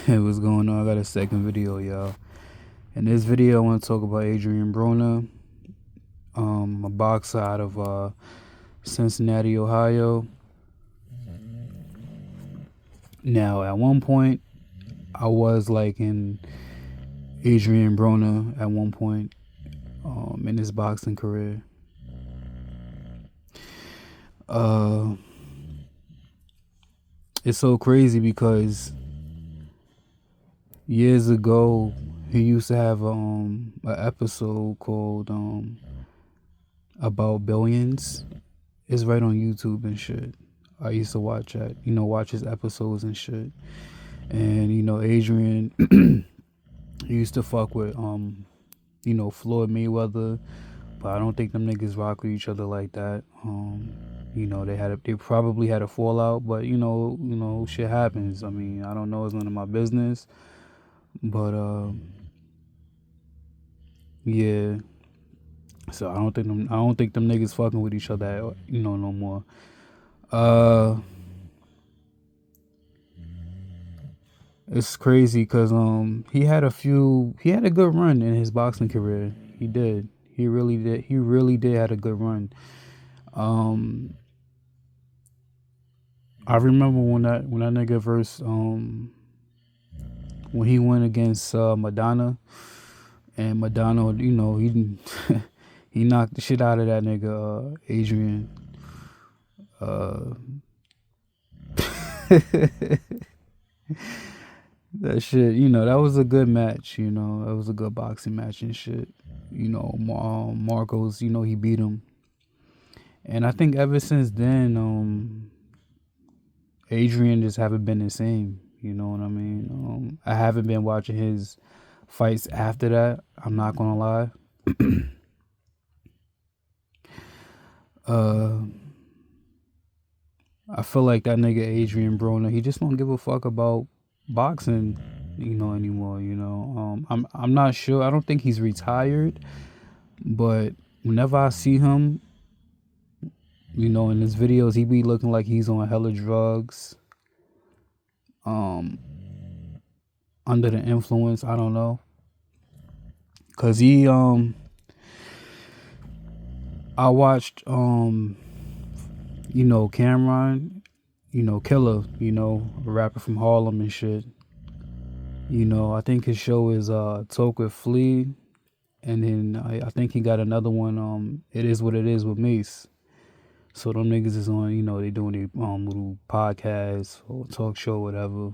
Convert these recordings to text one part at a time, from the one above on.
Hey, what's going on? I got a second video, y'all. In this video, I want to talk about Adrien Broner, a boxer out of Cincinnati, Ohio. Now, at one point, I was like in Adrien Broner at one point in his boxing career. It's so crazy because years ago, he used to have an episode called About Billions. It's right on YouTube and shit. I used to watch that, watch his episodes and shit. And, Adrian used to fuck with, Floyd Mayweather, but I don't think them niggas rock with each other like that. They probably had a fallout, but shit happens. I mean, I don't know, it's none of my business. But yeah. So I don't think them niggas fucking with each other, no more. It's crazy because he had a good run in his boxing career. He did. He really did had a good run. I remember when that nigga verse when he went against Madonna, and Madonna, he he knocked the shit out of that nigga Adrian. That shit, that was a good match. That was a good boxing match and shit. Marcos, he beat him, and I think ever since then, Adrian just haven't been the same. You know what I mean? I haven't been watching his fights after that. I'm not gonna lie. I feel like that nigga Adrien Broner, he just don't give a fuck about boxing, anymore. I'm not sure. I don't think he's retired, but whenever I see him, in his videos, he be looking like he's on hella drugs. Under the influence, I don't know. Cause he I watched Cameron, Killer, a rapper from Harlem and shit. I think his show is Talk with Flea, and then I think he got another one, It Is What It Is with Mace. So them niggas is on, they doing their little podcast or talk show, whatever.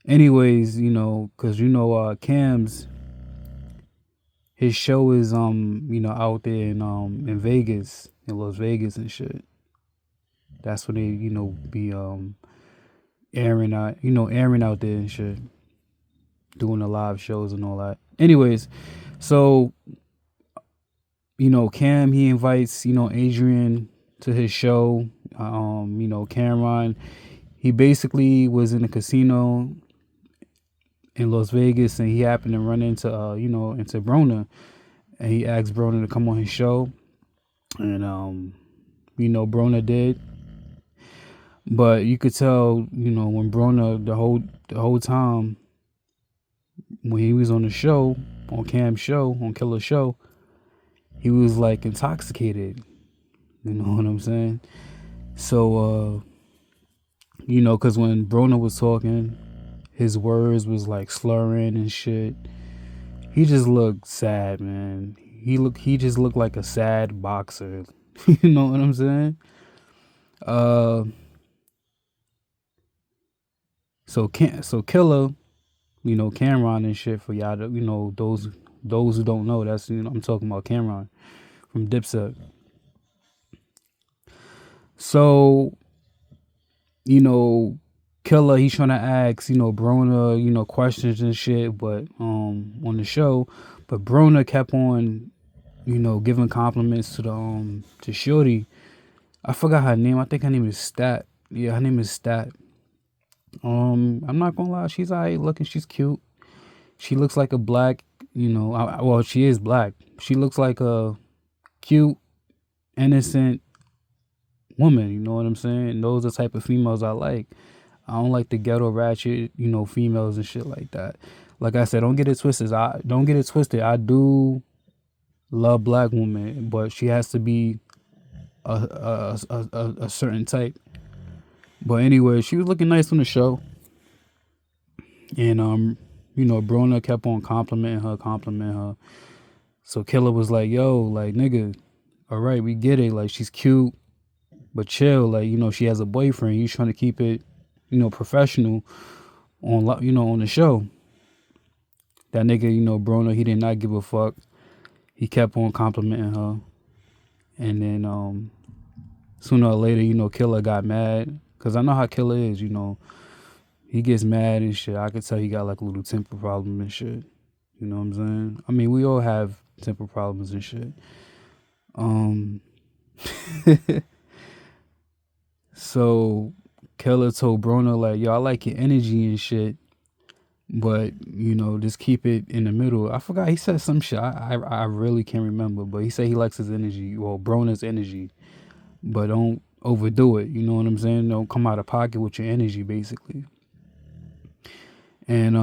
Anyways, cause Cam's, his show is out there in Vegas, in Las Vegas and shit. That's when they be airing out there and shit, doing the live shows and all that. Anyways, so Cam, he invites Adrian to his show. Cameron, he basically was in a casino in Las Vegas, and he happened to run into into Broner, and he asked Broner to come on his show, and Broner did. But you could tell, when Broner, the whole time when he was on the show, on Cam's show, on Killer's show, he was like intoxicated. You know what I'm saying? So, because when Broner was talking, his words was like slurring and shit. He just looked sad, man. He just looked like a sad boxer. You know what I'm saying? So Killer, Cameron and shit, for y'all to, those who don't know, that's, I'm talking about Cameron from Dipset. So, Killer, he's trying to ask, Broner, questions and shit, but on the show, but Broner kept on, giving compliments to the to Shorty. I forgot her name. I think her name is Stat. Yeah, her name is Stat. I'm not gonna lie, she's alright looking. She's cute. She looks like a black, well, she is black. She looks like a cute, innocent woman. You know what I'm saying? And those are the type of females I like. I don't like the ghetto ratchet, females and shit like that. Like I said, don't get it twisted. I do love black women, but she has to be a certain type. But anyway, she was looking nice on the show, and Broner kept on complimenting her. So Killer was like, "Yo, like nigga, all right, we get it. Like she's cute, but chill. Like she has a boyfriend. He's trying to keep it, professional on the show." That nigga, Broner, he did not give a fuck. He kept on complimenting her, and then sooner or later, Killer got mad, cause I know how Killer is. He gets mad and shit. I could tell he got like a little temper problem and shit. You know what I'm saying? I mean, we all have temper problems and shit. So Killer told Broner like, "Yo, I like your energy and shit, but just keep it in the middle." I forgot, he said some shit. I really can't remember, but he said he likes his energy, well, Broner's energy, but don't overdo it. You know what I'm saying? Don't come out of pocket with your energy, basically. And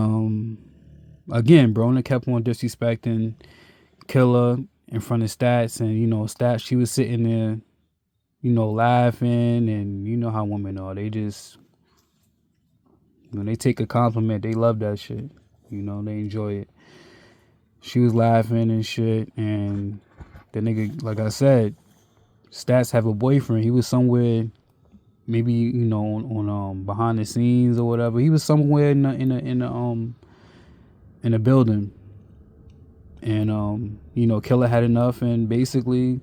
again, Broner kept on disrespecting Killer in front of Stats, and Stats, she was sitting there, laughing, and you know how women are. They just, when they take a compliment, they love that shit. They enjoy it. She was laughing and shit, and the nigga, like I said, Stats have a boyfriend. He was somewhere, maybe on behind the scenes or whatever. He was somewhere in a building, and Killer had enough and basically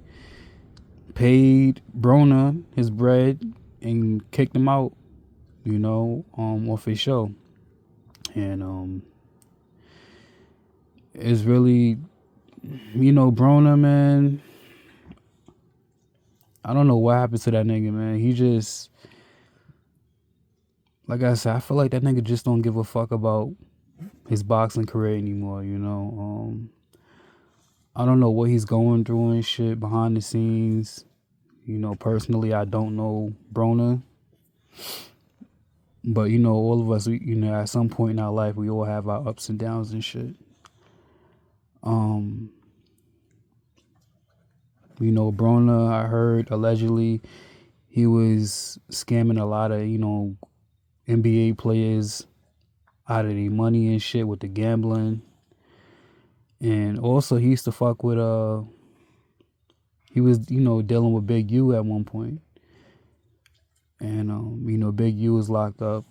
paid Broner his bread and kicked him out, off his show. And it's really, Broner, man, I don't know what happened to that nigga, man. He just, like I said, I feel like that nigga just don't give a fuck about his boxing career anymore, I don't know what he's going through and shit behind the scenes. Personally, I don't know Broner. But, all of us, at some point in our life, we all have our ups and downs and shit. Broner, I heard, allegedly, he was scamming a lot of, NBA players out of their money and shit with the gambling. And also, he used to fuck with, he was, dealing with Big U at one point. And, Big U was locked up.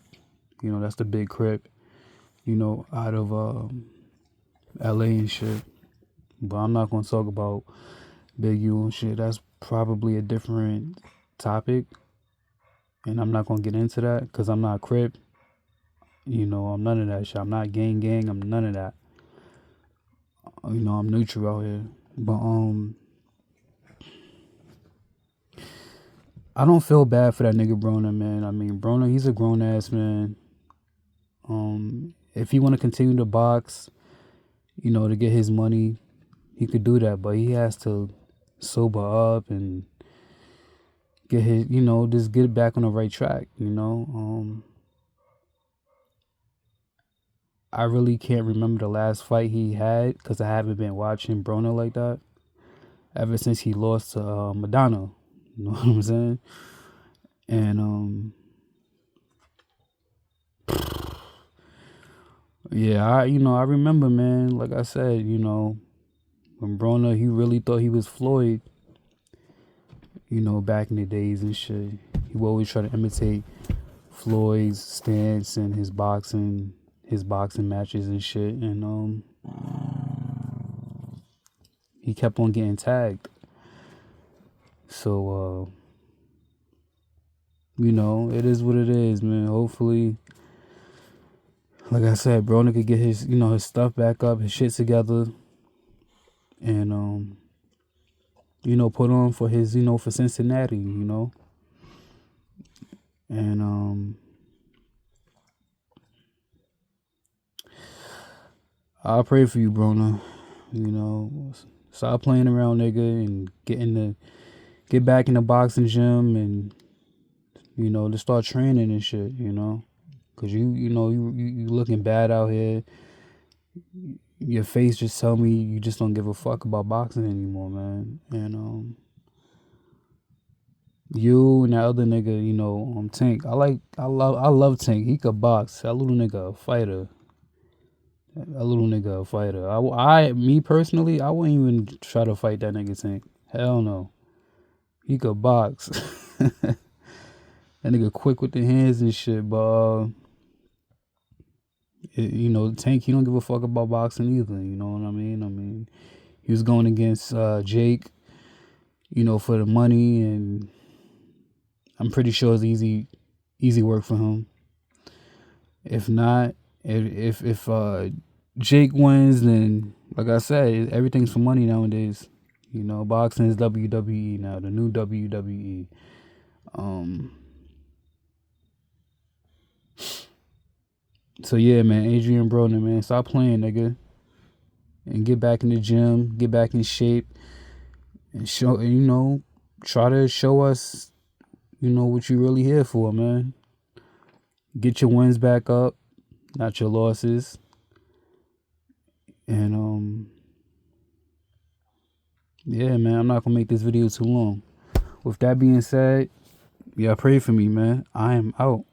That's the big crip, out of LA and shit. But I'm not going to talk about Big U and shit. That's probably a different topic. And I'm not going to get into that because I'm not crip. I'm none of that shit. I'm not gang. I'm none of that. I'm neutral out here. But, I don't feel bad for that nigga Broner, man. I mean, Broner, he's a grown ass man. If he want to continue to box, to get his money, he could do that. But he has to sober up and get his, just get back on the right track. I really can't remember the last fight he had because I haven't been watching Broner like that ever since he lost to Madonna. You know what I'm saying? And yeah, I remember, man, like I said, when Broner, he really thought he was Floyd, back in the days and shit. He would always try to imitate Floyd's stance and his boxing matches and shit. And he kept on getting tagged. So, it is what it is, man. Hopefully, like I said, Broner could get his, his stuff back up, his shit together, and, put on for his, for Cincinnati, and, I'll pray for you, Broner. Stop playing around, nigga, and get back in the boxing gym and, to start training and shit, Cause you looking bad out here. Your face just tell me you just don't give a fuck about boxing anymore, man. And you and that other nigga, Tank. I love Tank. He could box. That little nigga a fighter. Me personally, I wouldn't even try to fight that nigga Tank. Hell no. He could box. That nigga quick with the hands and shit, but Tank, he don't give a fuck about boxing either. You know what I mean? He was going against Jake, for the money, and I'm pretty sure it's easy work for him. If not, if Jake wins, then like I said, everything's for money nowadays. Boxing is WWE now, the new WWE. So yeah, man, Adrien Broner, man, stop playing, nigga, and get back in the gym, get back in shape, and try to show us, what you really here for, man. Get your wins back up, not your losses, and yeah, man, I'm not gonna make this video too long. With that being said, yeah, pray for me, man. I am out.